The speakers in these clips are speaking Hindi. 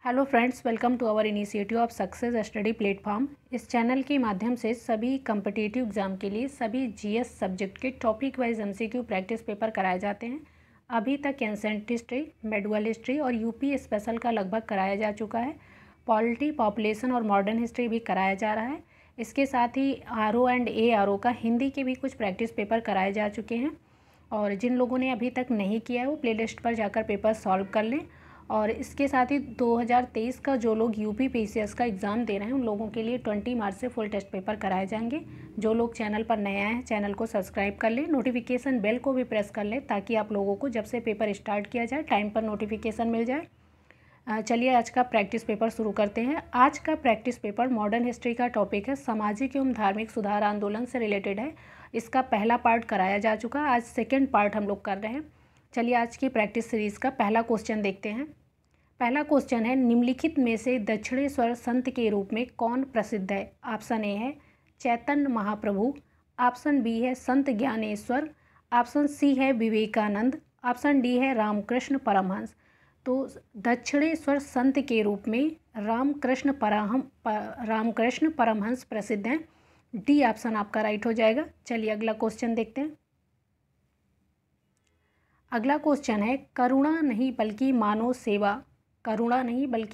Hello friends, welcome to our initiative of success study platform. इस चैनल के माध्यम से सभी कम्पिटिटिव एग्जाम के लिए सभी जीएस सब्जेक्ट के topic wise MCQ practice paper कराए जाते हैं। अभी तक एंसेंट हिस्ट्री, मेडुअल हिस्ट्री और यूपी स्पेशल का लगभग कराया जा चुका है। पॉलिटी, पॉपुलेशन और मॉडर्न हिस्ट्री भी कराया जा रहा है। इसके साथ ही आरओ एंड एआरओ का हिंदी के भी कुछ प्रैक्टिस पेपर कराए जा चुके हैं। और जिन लोगों ने अभी तक नहीं किया है वो प्लेलिस्ट पर जाकर पेपर सॉल्व कर लें। और इसके साथ ही 2023 का जो लोग यूपी पीसीएस का एग्ज़ाम दे रहे हैं उन लोगों के लिए 20 मार्च से फुल टेस्ट पेपर कराए जाएंगे। जो लोग चैनल पर नए आए हैं चैनल को सब्सक्राइब कर लें, नोटिफिकेशन बेल को भी प्रेस कर लें ताकि आप लोगों को जब से पेपर स्टार्ट किया जाए टाइम पर नोटिफिकेशन मिल जाए। चलिए आज का प्रैक्टिस पेपर शुरू करते हैं। आज का प्रैक्टिस पेपर मॉडर्न हिस्ट्री का टॉपिक है, सामाजिक एवं धार्मिक सुधार आंदोलन से रिलेटेड है। इसका पहला पार्ट कराया जा चुका, आज सेकेंड पार्ट हम लोग कर रहे हैं। चलिए आज की प्रैक्टिस सीरीज़ का पहला क्वेश्चन देखते हैं। पहला क्वेश्चन है, निम्नलिखित में से दक्षिणेश्वर संत के रूप में कौन प्रसिद्ध है? ऑप्शन ए है चैतन्य महाप्रभु, ऑप्शन बी है संत ज्ञानेश्वर, ऑप्शन सी है विवेकानंद, ऑप्शन डी है रामकृष्ण परमहंस। तो दक्षिणेश्वर संत के रूप में रामकृष्ण परमहंस प्रसिद्ध हैं। डी ऑप्शन आपका राइट हो जाएगा। चलिए अगला क्वेश्चन देखते हैं। अगला क्वेश्चन है, करुणा नहीं बल्कि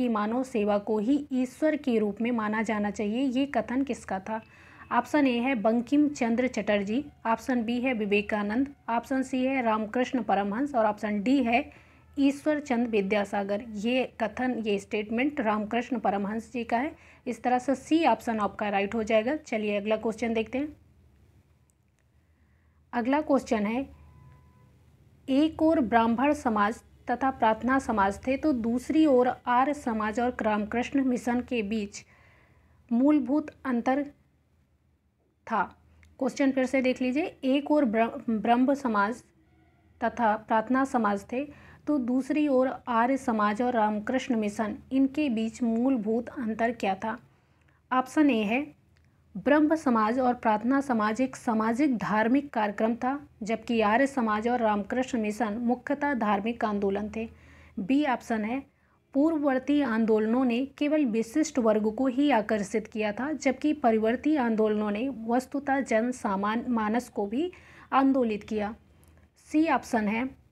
मानव सेवा को ही ईश्वर के रूप में माना जाना चाहिए, ये कथन किसका था? ऑप्शन ए है बंकिम चंद्र चटर्जी, ऑप्शन बी है विवेकानंद, ऑप्शन सी है रामकृष्ण परमहंस और ऑप्शन डी है ईश्वर चंद्र विद्यासागर। ये कथन, ये स्टेटमेंट रामकृष्ण परमहंस जी का है। इस तरह से सी ऑप्शन आपका राइट हो जाएगा। चलिए अगला क्वेश्चन देखते हैं। अगला क्वेश्चन है, एक और ब्राह्मण समाज तथा प्रार्थना समाज थे तो दूसरी ओर आर्य समाज और रामकृष्ण मिशन के बीच मूलभूत अंतर था। क्वेश्चन फिर से देख लीजिए। एक और ब्रह्म समाज तथा प्रार्थना समाज थे तो दूसरी ओर आर्य समाज और रामकृष्ण मिशन, इनके बीच मूलभूत अंतर क्या था? ऑप्शन ए है ब्रह्म समाज और प्रार्थना समाज एक सामाजिक धार्मिक कार्यक्रम था, जबकि आर्य समाज और रामकृष्ण मिशन मुख्यतः धार्मिक आंदोलन थे। बी ऑप्शन है पूर्ववर्ती आंदोलनों ने केवल विशिष्ट वर्ग को ही आकर्षित किया था, जबकि परिवर्ती आंदोलनों ने वस्तुतः जन सामान्य मानस को भी आंदोलित किया। सी ऑप्शन है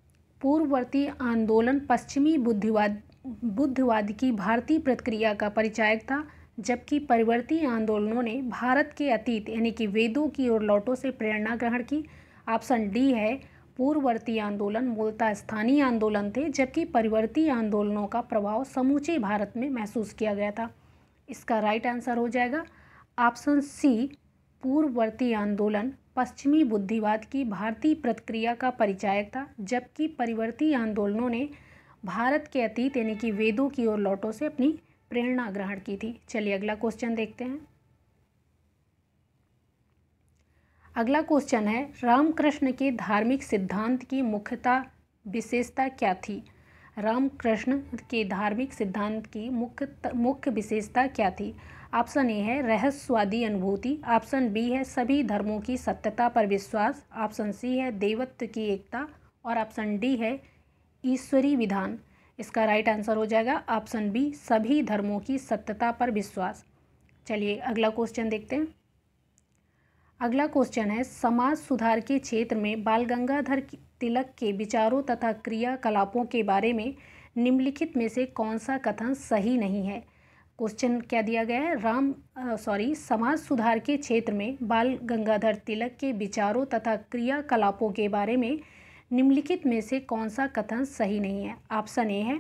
पूर्ववर्ती आंदोलन पश्चिमी बुद्धिवाद की भारतीय प्रक्रिया का परिचायक था, जबकि परिवर्ती आंदोलनों ने भारत के अतीत यानी कि वेदों की ओर लौटों से प्रेरणा ग्रहण की। ऑप्शन डी है पूर्ववर्ती आंदोलन मूलतः स्थानीय आंदोलन थे, जबकि परिवर्ती आंदोलनों का प्रभाव समूचे भारत में महसूस किया गया था। इसका राइट आंसर हो जाएगा ऑप्शन सी, पूर्ववर्ती आंदोलन पश्चिमी बुद्धिवाद की भारतीय प्रक्रिया का परिचायक था, जबकि परिवर्ती आंदोलनों ने भारत के अतीत यानी कि वेदों की ओर लौटों से अपनी प्रेरणा ग्रहण की थी। चलिए अगला क्वेश्चन देखते हैं। अगला क्वेश्चन है, रामकृष्ण के धार्मिक सिद्धांत की मुख्यता विशेषता क्या थी? रामकृष्ण के धार्मिक सिद्धांत की मुख्य विशेषता क्या थी? ऑप्शन ए है रहस्यवादी अनुभूति, ऑप्शन बी है सभी धर्मों की सत्यता पर विश्वास, ऑप्शन सी है देवत्व की एकता और ऑप्शन डी है ईश्वरी विधान। इसका राइट आंसर हो जाएगा ऑप्शन बी, सभी धर्मों की सत्यता पर विश्वास। चलिए अगला क्वेश्चन देखते हैं। अगला क्वेश्चन है, समाज सुधार के क्षेत्र में बाल गंगाधर तिलक के विचारों तथा क्रियाकलापों के बारे में निम्नलिखित में से कौन सा कथन सही नहीं है? क्वेश्चन क्या दिया गया है? समाज सुधार के क्षेत्र में बाल गंगाधर तिलक के विचारों तथा क्रियाकलापों के बारे में निम्नलिखित में से कौन सा कथन सही नहीं है? ऑप्शन ए है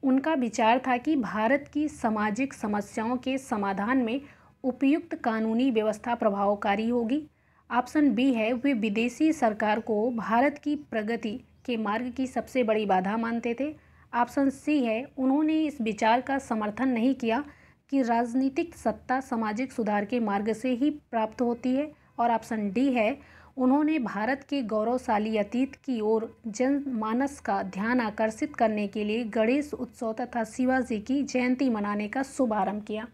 उनका विचार था कि भारत की सामाजिक समस्याओं के समाधान में उपयुक्त कानूनी व्यवस्था प्रभावकारी होगी। ऑप्शन बी है वे विदेशी सरकार को भारत की प्रगति के मार्ग की सबसे बड़ी बाधा मानते थे। ऑप्शन सी है उन्होंने इस विचार का समर्थन नहीं किया कि राजनीतिक सत्ता सामाजिक सुधार के मार्ग से ही प्राप्त होती है और ऑप्शन डी है उन्होंने भारत के गौरवशाली अतीत की ओर जनमानस का ध्यान आकर्षित करने के लिए गणेश उत्सव तथा शिवाजी की जयंती मनाने का शुभारंभ किया।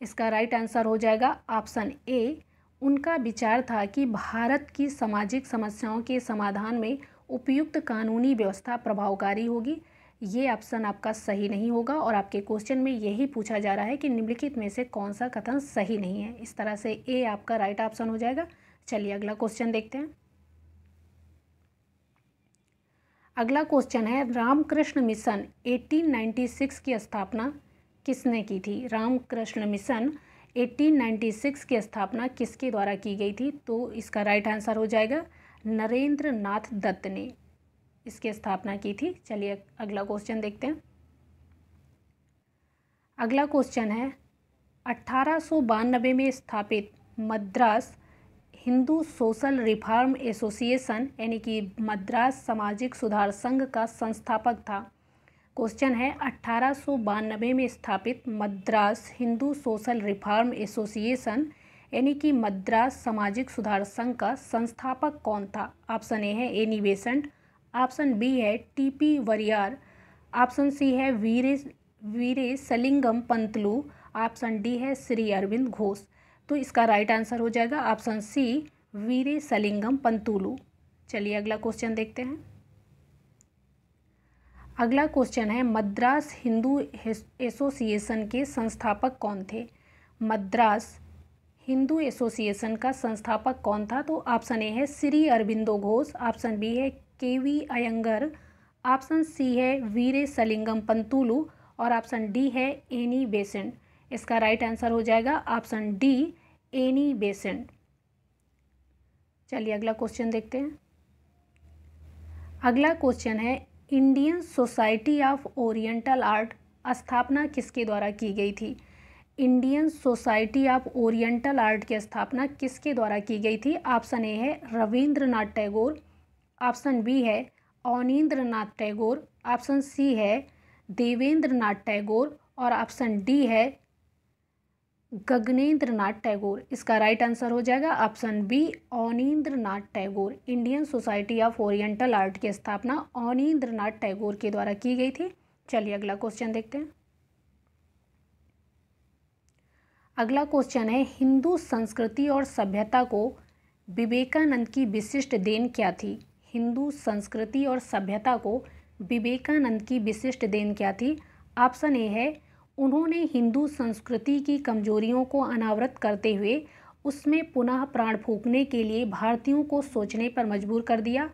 इसका राइट आंसर हो जाएगा ऑप्शन ए, उनका विचार था कि भारत की सामाजिक समस्याओं के समाधान में उपयुक्त कानूनी व्यवस्था प्रभावकारी होगी। ये ऑप्शन आपका सही नहीं होगा और आपके क्वेश्चन में यही पूछा जा रहा है कि निम्नलिखित में से कौन सा कथन सही नहीं है। इस तरह से ए आपका राइट ऑप्शन हो जाएगा। चलिए अगला क्वेश्चन देखते हैं। अगला क्वेश्चन है, रामकृष्ण मिशन 1896 की स्थापना किसने की थी? रामकृष्ण मिशन 1896 की स्थापना किसके द्वारा की गई थी? तो इसका राइट आंसर हो जाएगा नरेंद्र नाथ दत्त ने इसकी स्थापना की थी। चलिए अगला क्वेश्चन देखते हैं। अगला क्वेश्चन है, 1892 में स्थापित Madras Hindu social reform association यानी कि मद्रास सामाजिक सुधार संघ का संस्थापक था। क्वेश्चन है, 1892 में स्थापित Madras Hindu social reform association यानी कि मद्रास सामाजिक सुधार संघ का संस्थापक कौन था? ऑप्शन ए है एनी बेसेंट, ऑप्शन बी है टीपी वरियार, ऑप्शन सी है वीरे सलिंगम पंतलू, ऑप्शन डी है श्री अरविंद घोष। तो इसका राइट आंसर हो जाएगा ऑप्शन सी वीरे सलिंगम पंतुलू। चलिए अगला क्वेश्चन देखते हैं। अगला क्वेश्चन है, मद्रास हिंदू एसोसिएशन के संस्थापक कौन थे? मद्रास हिंदू एसोसिएशन का संस्थापक कौन था? तो ऑप्शन ए है श्री अरविंदो घोष, ऑप्शन बी है केवी अयंगर, ऑप्शन सी है वीरे सलिंगम पंतुलू और ऑप्शन डी है एनी बेसेंट। इसका राइट आंसर हो जाएगा ऑप्शन डी एनी बेसेंट। चलिए अगला क्वेश्चन देखते हैं। अगला क्वेश्चन है, Indian Society of Oriental art स्थापना किसके द्वारा की गई थी? Indian Society of Oriental Art की स्थापना किसके द्वारा की गई थी? ऑप्शन ए है रविंद्रनाथ टैगोर, ऑप्शन बी है अवनींद्रनाथ टैगोर, ऑप्शन सी है देवेंद्रनाथ टैगोर और ऑप्शन डी है गगनेंद्रनाथ टैगोर। इसका राइट आंसर हो जाएगा option B Abanindranath Tagore. Indian Society of Oriental Art की स्थापना अवनींद्रनाथ टैगोर के द्वारा की गई थी। चलिए अगला क्वेश्चन देखते हैं। अगला क्वेश्चन है, हिंदू संस्कृति और सभ्यता को विवेकानंद की विशिष्ट देन क्या थी? हिंदू संस्कृति और सभ्यता को विवेकानंद की विशिष्ट देन क्या थी? ऑप्शन ए है उन्होंने हिंदू संस्कृति की कमजोरियों को अनावृत करते हुए उसमें पुनः प्राण फूंकने के लिए भारतीयों को सोचने पर मजबूर कर दिया।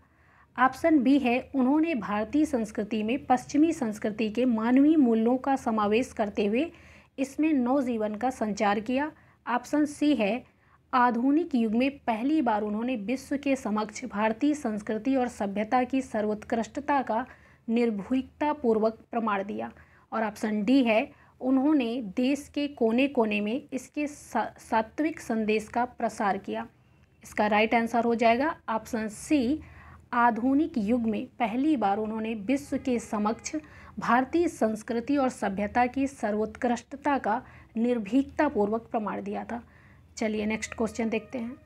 ऑप्शन बी है उन्होंने भारतीय संस्कृति में पश्चिमी संस्कृति के मानवीय मूल्यों का समावेश करते हुए इसमें नवजीवन का संचार किया। ऑप्शन सी है आधुनिक युग में पहली बार उन्होंने विश्व के समक्ष भारतीय संस्कृति और सभ्यता की सर्वोत्कृष्टता का निर्भीकतापूर्वक प्रमाण दिया। और ऑप्शन डी है उन्होंने देश के कोने कोने में इसके सात्विक संदेश का प्रसार किया। इसका राइट आंसर हो जाएगा ऑप्शन सी आधुनिक युग में पहली बार उन्होंने विश्व के समक्ष भारतीय संस्कृति और सभ्यता की सर्वोत्कृष्टता का निर्भीकतापूर्वक प्रमाण दिया था। चलिए नेक्स्ट क्वेश्चन देखते हैं।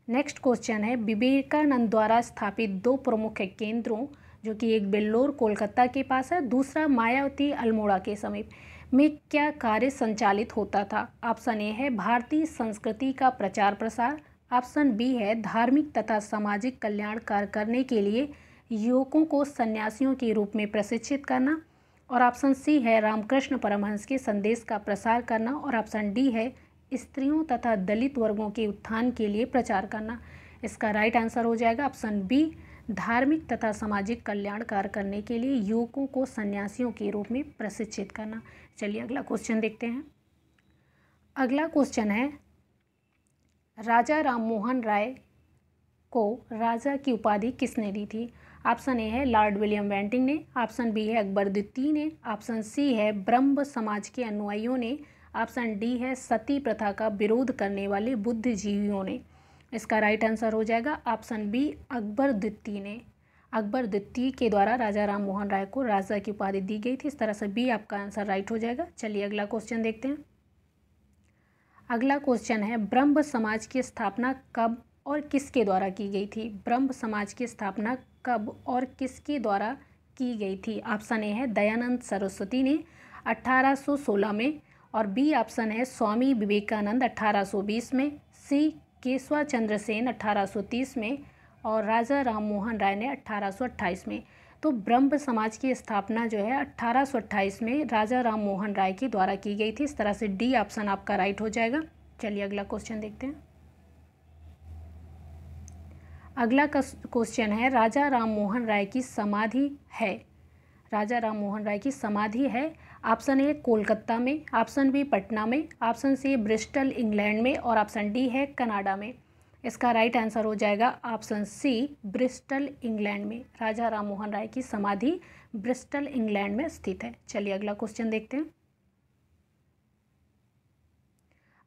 नेक्स्ट क्वेश्चन है, विवेकानंद द्वारा स्थापित दो प्रमुख केंद्रों जो कि एक बेल्लोर कोलकाता के पास है, दूसरा मायावती अल्मोड़ा के समीप में क्या कार्य संचालित होता था? ऑप्शन ए है भारतीय संस्कृति का प्रचार प्रसार, ऑप्शन बी है धार्मिक तथा सामाजिक कल्याण कार्य करने के लिए युवकों को सन्यासियों के रूप में प्रशिक्षित करना और ऑप्शन सी है रामकृष्ण परमहंस के संदेश का प्रसार करना और ऑप्शन डी है स्त्रियों तथा दलित वर्गों के उत्थान के लिए प्रचार करना। इसका राइट आंसर हो जाएगा ऑप्शन बी धार्मिक तथा सामाजिक कल्याण कार्य करने के लिए युवकों को सन्यासियों के रूप में प्रशिक्षित करना। चलिए अगला क्वेश्चन देखते हैं। अगला क्वेश्चन है, राजा राममोहन राय को राजा की उपाधि किसने दी थी? ऑप्शन ए है लॉर्ड विलियम बेंटिंग ने, ऑप्शन बी है अकबर द्वितीय ने, ऑप्शन सी है ब्रह्म समाज के अनुयायियों ने, ऑप्शन डी है सती प्रथा का विरोध करने वाले बुद्धिजीवियों ने। इसका राइट आंसर हो जाएगा ऑप्शन बी अकबर द्वितीय ने। अकबर द्वितीय के द्वारा राजा राममोहन राय को राजा की उपाधि दी गई थी। इस तरह से बी आपका आंसर राइट हो जाएगा। चलिए अगला क्वेश्चन देखते हैं। अगला क्वेश्चन है, ब्रह्म समाज की स्थापना कब और किसके द्वारा की गई थी? ब्रह्म समाज की स्थापना कब और किसके द्वारा की गई थी? ऑप्शन ए है दयानंद सरस्वती ने 1816 में और बी ऑप्शन है स्वामी विवेकानंद 1820 में, सी केशवा चंद्र सेन 1830 में और राजा राम मोहन राय ने 1828 में। तो ब्रह्म समाज की स्थापना जो है 1828 में राजा राम मोहन राय के द्वारा की गई थी। इस तरह से डी ऑप्शन आपका राइट हो जाएगा। चलिए अगला क्वेश्चन देखते हैं। अगला क्वेश्चन है, राजा राम मोहन राय की समाधि है। राजा राम मोहन राय की समाधि है। ऑप्शन ए कोलकाता में, ऑप्शन बी पटना में, ऑप्शन सी ब्रिस्टल इंग्लैंड में और ऑप्शन डी है कनाडा में। इसका राइट आंसर हो जाएगा ऑप्शन सी ब्रिस्टल इंग्लैंड में। राजा राम मोहन राय की समाधि ब्रिस्टल इंग्लैंड में स्थित है। चलिए अगला क्वेश्चन देखते हैं।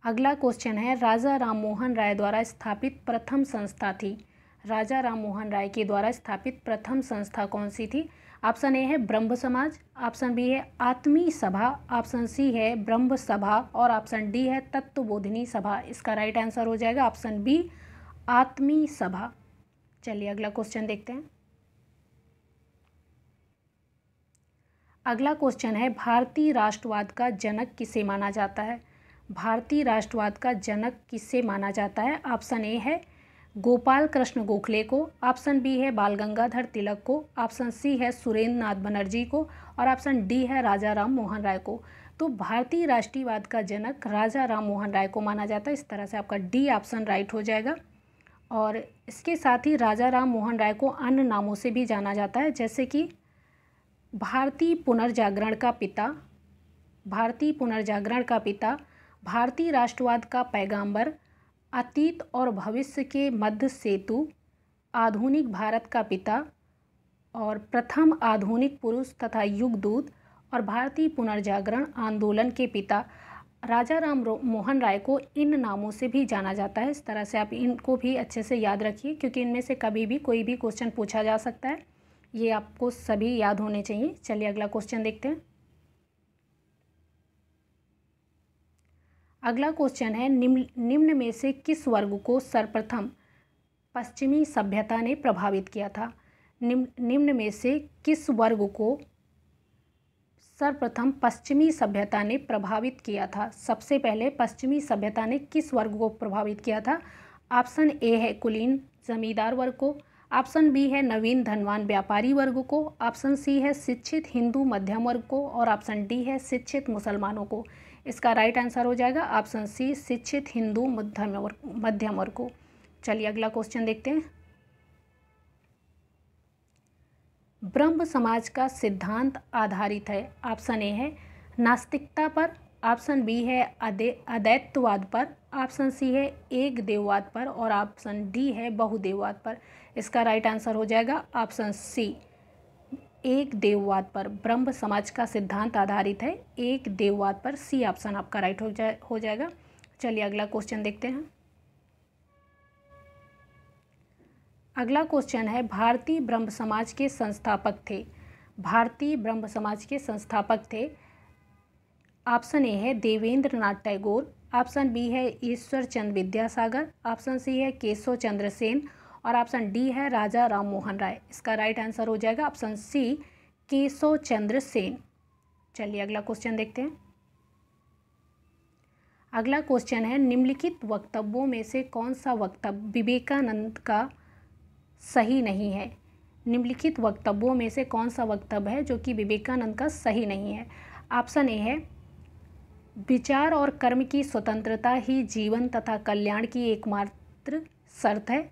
अगला क्वेश्चन है, राजा राम मोहन राय द्वारा स्थापित प्रथम संस्था थी। राजा राम मोहन राय के द्वारा स्थापित प्रथम संस्था कौन सी थी? ऑप्शन ए है ब्रह्म समाज, ऑप्शन बी है आत्मी सभा, ऑप्शन सी है ब्रह्म सभा और ऑप्शन डी है तत्वबोधिनी सभा। इसका राइट आंसर हो जाएगा ऑप्शन बी आत्मी सभा। चलिए अगला क्वेश्चन देखते हैं। अगला क्वेश्चन है, भारतीय राष्ट्रवाद का जनक किसे माना जाता है? भारतीय राष्ट्रवाद का जनक किसे माना जाता है? ऑप्शन ए है गोपाल कृष्ण गोखले को, ऑप्शन बी है बाल गंगाधर तिलक को, ऑप्शन सी है सुरेंद्र नाथ बनर्जी को और ऑप्शन डी है राजा राम मोहन राय को। तो भारतीय राष्ट्रीयवाद का जनक राजा राम मोहन राय को माना जाता है। इस तरह से आपका डी ऑप्शन राइट हो जाएगा। और इसके साथ ही राजा राम मोहन राय को अन्य नामों से भी जाना जाता है, जैसे कि भारतीय पुनर्जागरण का पिता, भारतीय पुनर्जागरण का पिता, भारतीय राष्ट्रवाद का पैगंबर, अतीत और भविष्य के मध्य सेतु, आधुनिक भारत का पिता और प्रथम आधुनिक पुरुष तथा युगदूत और भारतीय पुनर्जागरण आंदोलन के पिता। राजा राम मोहन राय को इन नामों से भी जाना जाता है। इस तरह से आप इनको भी अच्छे से याद रखिए, क्योंकि इनमें से कभी भी कोई भी क्वेश्चन पूछा जा सकता है। ये आपको सभी याद होने चाहिए। चलिए अगला क्वेश्चन देखते हैं। अगला क्वेश्चन है, निम्न में से किस वर्ग को सर्वप्रथम पश्चिमी सभ्यता ने प्रभावित किया था? निम्न में से किस वर्ग को सर्वप्रथम पश्चिमी सभ्यता ने प्रभावित किया था? सबसे पहले पश्चिमी सभ्यता ने किस वर्ग को प्रभावित किया था? ऑप्शन ए है कुलीन जमींदार वर्ग को, ऑप्शन बी है नवीन धनवान व्यापारी वर्ग को, ऑप्शन सी है शिक्षित हिंदू मध्यम वर्ग को और ऑप्शन डी है शिक्षित मुसलमानों को। इसका राइट आंसर हो जाएगा ऑप्शन सी शिक्षित हिंदू मध्यम वर्ग को। चलिए अगला क्वेश्चन देखते हैं। ब्रह्म समाज का सिद्धांत आधारित है। ऑप्शन ए है नास्तिकता पर, ऑप्शन बी है अद्वैतवाद पर, ऑप्शन सी है एक देववाद पर और ऑप्शन डी है बहुदेववाद पर। इसका राइट आंसर हो जाएगा ऑप्शन सी एक देववाद पर। ब्रह्म समाज का सिद्धांत आधारित है एक देववाद पर। सी ऑप्शन आपका राइट हो जाएगा। चलिए अगला क्वेश्चन देखते हैं। अगला क्वेश्चन है, भारतीय ब्रह्म समाज के संस्थापक थे। भारतीय ब्रह्म समाज के संस्थापक थे। ऑप्शन ए है देवेंद्र नाथ टैगोर, ऑप्शन बी है ईश्वर चंद्र विद्यासागर, ऑप्शन सी है केशव चंद्र सेन और ऑप्शन डी है राजा राम मोहन राय। इसका राइट आंसर हो जाएगा ऑप्शन सी केशव चंद्र सेन। चलिए अगला क्वेश्चन देखते हैं। अगला क्वेश्चन है, निम्नलिखित वक्तव्यों में से कौन सा वक्तव्य विवेकानंद का सही नहीं है? निम्नलिखित वक्तव्यों में से कौन सा वक्तव्य है जो कि विवेकानंद का सही नहीं है? ऑप्शन ए है विचार और कर्म की स्वतंत्रता ही जीवन तथा कल्याण की एकमात्र शर्त है,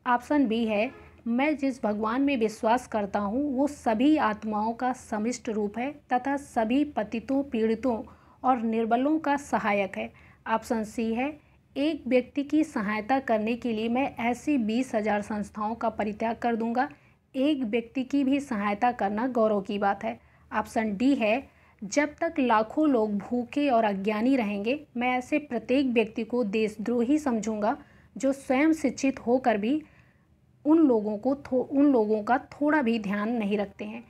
ऑप्शन बी है मैं जिस भगवान में विश्वास करता हूँ वो सभी आत्माओं का समिष्ट रूप है तथा सभी पतितों पीड़ितों और निर्बलों का सहायक है, ऑप्शन सी है एक व्यक्ति की सहायता करने के लिए मैं ऐसी 20,000 संस्थाओं का परित्याग कर दूंगा, एक व्यक्ति की भी सहायता करना गौरव की बात है, ऑप्शन डी है जब तक लाखों लोग भूखे और अज्ञानी रहेंगे मैं ऐसे प्रत्येक व्यक्ति को देशद्रोही समझूंगा जो स्वयं शिक्षित होकर भी उन लोगों का थोड़ा भी ध्यान नहीं रखते हैं।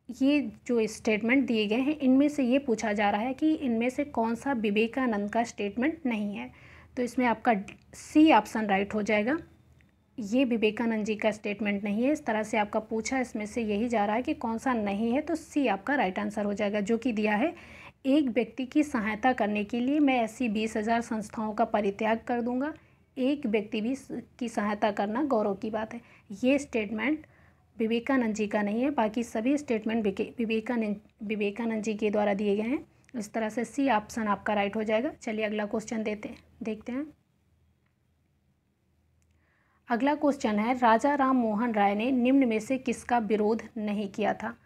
ये जो स्टेटमेंट दिए गए हैं इनमें से ये पूछा जा रहा है कि इनमें से कौन सा विवेकानंद का स्टेटमेंट नहीं है। तो इसमें आपका सी ऑप्शन राइट हो जाएगा। ये विवेकानंद जी का स्टेटमेंट नहीं है। इस तरह से आपका पूछा इसमें से यही जा रहा है कि कौन सा नहीं है, तो सी आपका राइट आंसर हो जाएगा, जो कि दिया है एक व्यक्ति की सहायता करने के लिए मैं ऐसी 20,000 संस्थाओं का परित्याग कर दूंगा, एक व्यक्ति भी की सहायता करना गौरव की बात है। ये स्टेटमेंट विवेकानंद जी का नहीं है, बाकी सभी स्टेटमेंट विवेकानंद जी के द्वारा दिए गए हैं। इस तरह से सी ऑप्शन आपका राइट हो जाएगा। चलिए अगला क्वेश्चन देखते हैं। अगला क्वेश्चन है, राजा राम मोहन राय ने निम्न में से किसका विरोध नहीं किया था?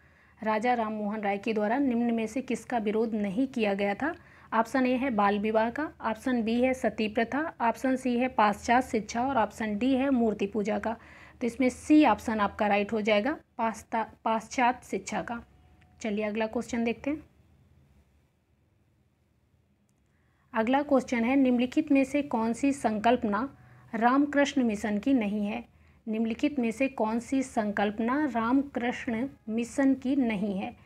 राजा राम मोहन राय के द्वारा निम्न में से किसका विरोध नहीं किया गया था? ऑप्शन ए है बाल विवाह का, ऑप्शन बी है सती प्रथा, ऑप्शन सी है पाश्चात्य शिक्षा और ऑप्शन डी है मूर्ति पूजा का। तो इसमें सी ऑप्शन आपका राइट हो जाएगा, पाश्चात्य शिक्षा का। चलिए अगला क्वेश्चन देखते हैं। अगला क्वेश्चन है, निम्नलिखित में से कौन सी संकल्पना रामकृष्ण मिशन की नहीं है? निम्नलिखित में से कौन सी संकल्पना रामकृष्ण मिशन की नहीं है?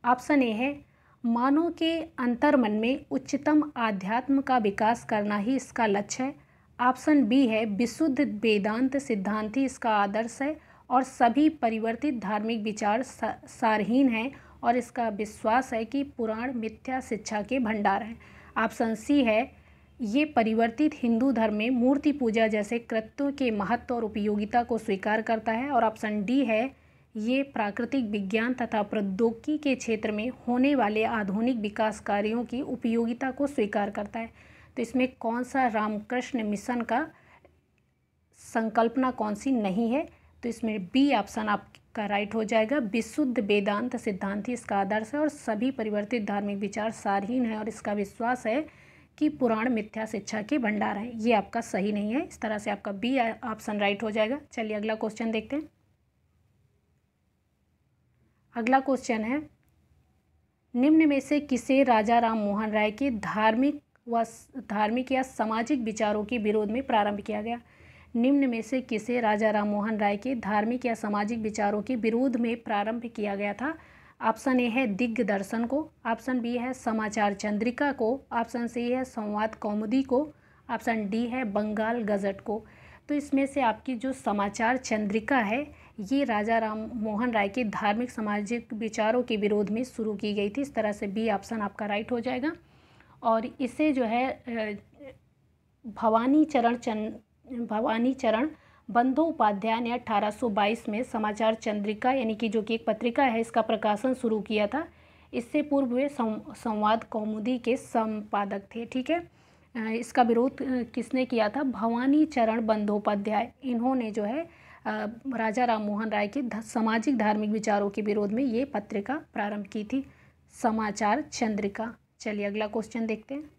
ऑप्शन ए है मानव के अंतर्मन में उच्चतम आध्यात्म का विकास करना ही इसका लक्ष्य है। ऑप्शन बी है विशुद्ध वेदांत सिद्धांत ही इसका आदर्श है और सभी परिवर्तित धार्मिक विचार सारहीन हैं और इसका विश्वास है कि पुराण मिथ्या शिक्षा के भंडार हैं। ऑप्शन सी है ये परिवर्तित हिंदू धर्म में मूर्ति पूजा जैसे कृत्यों के महत्व और उपयोगिता को स्वीकार करता है और ऑप्शन डी है ये प्राकृतिक विज्ञान तथा प्रौद्योगिकी के क्षेत्र में होने वाले आधुनिक विकास कार्यों की उपयोगिता को स्वीकार करता है। तो इसमें कौन सा रामकृष्ण मिशन का संकल्पना कौन सी नहीं है? तो इसमें बी ऑप्शन आपका राइट हो जाएगा, विशुद्ध वेदांत सिद्धांत ही इसका आदर्श है और सभी परिवर्तित धार्मिक विचार सारहीन है और इसका विश्वास है कि पुराण मिथ्या शिक्षा के भंडार हैं। ये आपका सही नहीं है। इस तरह से आपका बी ऑप्शन राइट हो जाएगा। चलिए अगला क्वेश्चन देखते हैं। अगला क्वेश्चन है, निम्न में से किसे राजा राम मोहन राय के धार्मिक या सामाजिक विचारों के विरोध में प्रारंभ किया गया? निम्न में से किसे राजा राम मोहन राय के धार्मिक या सामाजिक विचारों के विरोध में प्रारंभ किया गया था? ऑप्शन ए है दिग्दर्शन को, ऑप्शन बी है समाचार चंद्रिका को, ऑप्शन सी है संवाद कौमुदी को, ऑप्शन डी है बंगाल गजट को। तो इसमें से आपकी जो समाचार चंद्रिका है ये राजा राम मोहन राय के धार्मिक सामाजिक विचारों के विरोध में शुरू की गई थी। इस तरह से बी ऑप्शन आपका राइट हो जाएगा। और इसे जो है भवानी चरण बंदोपाध्याय ने 1822 में समाचार चंद्रिका यानी कि जो कि एक पत्रिका है इसका प्रकाशन शुरू किया था। इससे पूर्व वे संवाद कौमुदी के संपादक थे। ठीक है, इसका विरोध किसने किया था? भवानी चरण बंदोपाध्याय। इन्होंने जो है राजा राम मोहन राय के सामाजिक धार्मिक विचारों के विरोध में ये पत्रिका प्रारंभ की थी, समाचार चंद्रिका। चलिए अगला क्वेश्चन देखते हैं।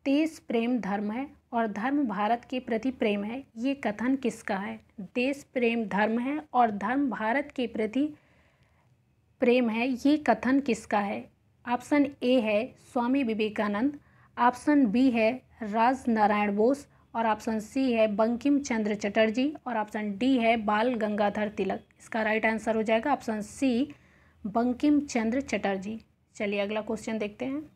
देश प्रेम धर्म है और धर्म भारत के प्रति प्रेम है, ये कथन किसका है? देश प्रेम धर्म है और धर्म भारत के प्रति प्रेम है, ये कथन किसका है? ऑप्शन ए है स्वामी विवेकानंद, ऑप्शन बी है राज नारायण बोस और ऑप्शन सी है बंकिम चंद्र चटर्जी और ऑप्शन डी है बाल गंगाधर तिलक। इसका राइट आंसर हो जाएगा ऑप्शन सी बंकिम चंद्र चटर्जी। चलिए अगला क्वेश्चन देखते हैं।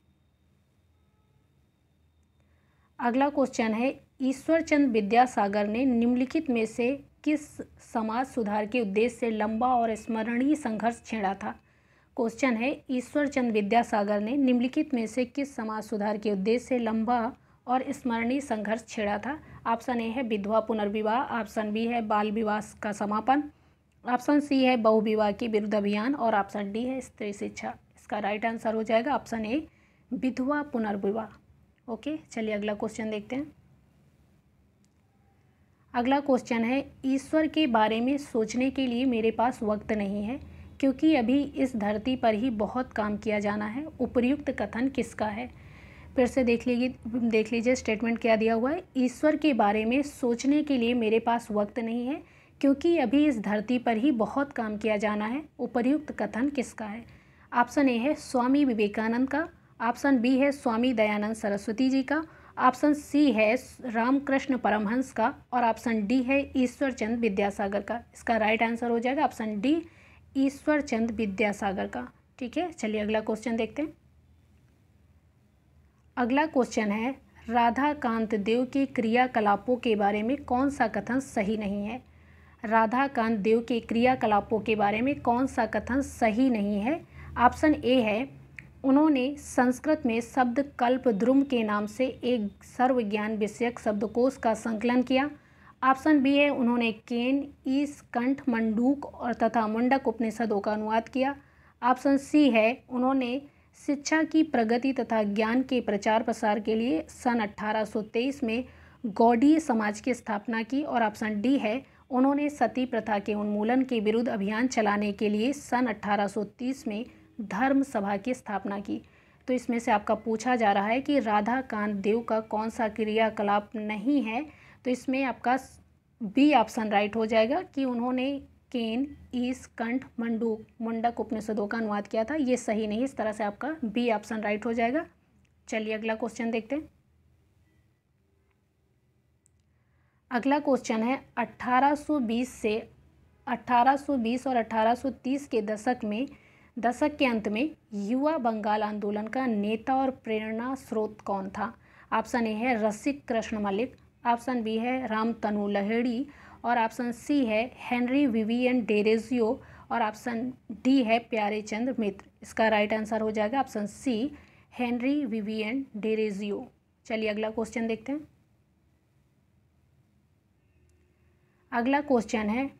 अगला क्वेश्चन है, ईश्वरचंद विद्यासागर ने निम्नलिखित में से किस समाज सुधार के उद्देश्य से लंबा और स्मरणीय संघर्ष छेड़ा था? क्वेश्चन है, ईश्वरचंद विद्यासागर ने निम्नलिखित में से किस समाज सुधार के उद्देश्य से लंबा और स्मरणीय संघर्ष छेड़ा था? ऑप्शन ए है विधवा पुनर्विवाह, ऑप्शन बी है बाल विवाह का समापन, ऑप्शन सी है बहुविवाह के विरुद्ध अभियान और ऑप्शन डी है स्त्री शिक्षा। इसका राइट आंसर हो जाएगा ऑप्शन ए विधवा पुनर्विवाह। ओके, चलिए अगला क्वेश्चन देखते हैं। अगला क्वेश्चन है, ईश्वर के बारे में सोचने के लिए मेरे पास वक्त नहीं है क्योंकि अभी इस धरती पर ही बहुत काम किया जाना है, उपर्युक्त कथन किसका है? फिर से देख लीजिए स्टेटमेंट क्या दिया हुआ है। ईश्वर के बारे में सोचने के लिए मेरे पास वक्त नहीं है क्योंकि अभी इस धरती पर ही बहुत काम किया जाना है, उपर्युक्त कथन किसका है? ऑप्शन ए है स्वामी विवेकानंद का, ऑप्शन बी है स्वामी दयानंद सरस्वती जी का, ऑप्शन सी है रामकृष्ण परमहंस का और ऑप्शन डी है ईश्वरचंद विद्यासागर का। इसका राइट आंसर हो जाएगा ऑप्शन डी ईश्वरचंद विद्यासागर का। ठीक है, चलिए अगला क्वेश्चन देखते हैं। अगला क्वेश्चन है, राधाकांत देव के क्रियाकलापों के बारे में कौन सा कथन सही नहीं है? राधाकांत देव के क्रियाकलापों के बारे में कौन सा कथन सही नहीं है? ऑप्शन ए है उन्होंने संस्कृत में शब्द कल्पद्रुम के नाम से एक सर्वज्ञान विषयक शब्दकोश का संकलन किया। ऑप्शन बी है उन्होंने केन, ईश, कंठ, मंडूक और तथा मुंडक उपनिषदों का अनुवाद किया। ऑप्शन सी है उन्होंने शिक्षा की प्रगति तथा ज्ञान के प्रचार प्रसार के लिए सन 1823 में गौड़ीय समाज की स्थापना की। और ऑप्शन डी है उन्होंने सती प्रथा के उन्मूलन के विरुद्ध अभियान चलाने के लिए सन 1830 में धर्म सभा की स्थापना की। तो इसमें से आपका पूछा जा रहा है कि राधा कांत देव का कौन सा क्रियाकलाप नहीं है, तो इसमें आपका बी ऑप्शन राइट हो जाएगा कि उन्होंने केन, ईश, कंठ, मंडूक, मुंडक उपनिषदों का अनुवाद किया था। ये सही नहीं, इस तरह से आपका बी ऑप्शन राइट हो जाएगा। चलिए अगला क्वेश्चन देखते हैं। अगला क्वेश्चन है 1820 और 1830 के दशक के अंत में युवा बंगाल आंदोलन का नेता और प्रेरणा स्रोत कौन था? ऑप्शन ए है रसिक कृष्ण मलिक, ऑप्शन बी है रामतनु लहिड़ी और ऑप्शन सी है हेनरी विवियन डेरोजियो और ऑप्शन डी है प्यारे चंद मित्र। इसका राइट आंसर हो जाएगा ऑप्शन सी हेनरी विवियन डेरोजियो। चलिए अगला क्वेश्चन देखते हैं। अगला क्वेश्चन है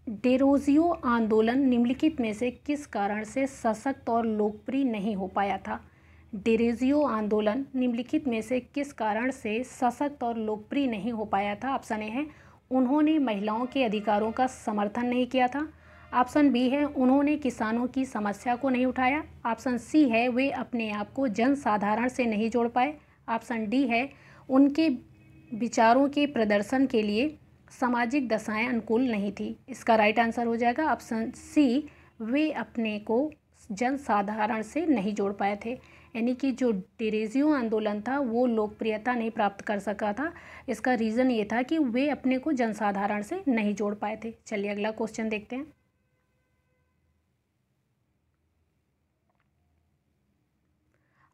डेरोजियो आंदोलन निम्नलिखित में से किस कारण से सशक्त और लोकप्रिय नहीं हो पाया था? डेरोजियो आंदोलन निम्नलिखित में से किस कारण से सशक्त और लोकप्रिय नहीं हो पाया था? ऑप्शन ए है उन्होंने महिलाओं के अधिकारों का समर्थन नहीं किया था। ऑप्शन बी है उन्होंने किसानों की समस्या को नहीं उठाया। ऑप्शन सी है वे अपने आप को जनसाधारण से नहीं जोड़ पाए। ऑप्शन डी है उनके विचारों के प्रदर्शन के लिए सामाजिक दशाएं अनुकूल नहीं थी। इसका राइट आंसर हो जाएगा ऑप्शन सी वे अपने को जनसाधारण से नहीं जोड़ पाए थे। यानी कि जो डेरोजियो आंदोलन था वो लोकप्रियता नहीं प्राप्त कर सका था। इसका रीज़न ये था कि वे अपने को जनसाधारण से नहीं जोड़ पाए थे। चलिए अगला क्वेश्चन देखते हैं।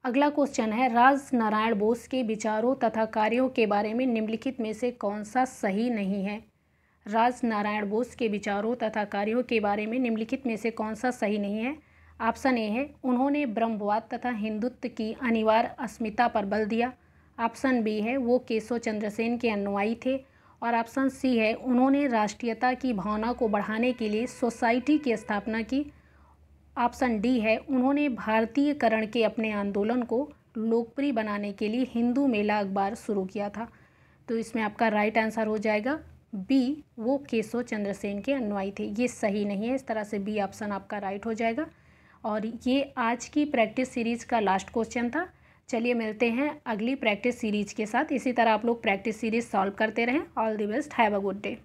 अगला क्वेश्चन है राजनारायण बोस के विचारों तथा कार्यों के बारे में निम्नलिखित में से कौन सा सही नहीं है? राजनारायण बोस के विचारों तथा कार्यों के बारे में निम्नलिखित में से कौन सा सही नहीं है? ऑप्शन ए है उन्होंने ब्रह्मवाद तथा हिंदुत्व की अनिवार्य अस्मिता पर बल दिया। ऑप्शन बी है वो केशव चंद्र सेन के अनुयायी थे और ऑप्शन सी है उन्होंने राष्ट्रीयता की भावना को बढ़ाने के लिए सोसाइटी की स्थापना की। ऑप्शन डी है उन्होंने भारतीयकरण के अपने आंदोलन को लोकप्रिय बनाने के लिए हिंदू मेला अखबार शुरू किया था। तो इसमें आपका राइट आंसर हो जाएगा बी वो केशव चंद्र सेन के अनुयायी थे। ये सही नहीं है, इस तरह से बी ऑप्शन आपका राइट हो जाएगा। और ये आज की प्रैक्टिस सीरीज़ का लास्ट क्वेश्चन था। चलिए मिलते हैं अगली प्रैक्टिस सीरीज़ के साथ। इसी तरह आप लोग प्रैक्टिस सीरीज़ सॉल्व करते रहें। All the best, have a good day.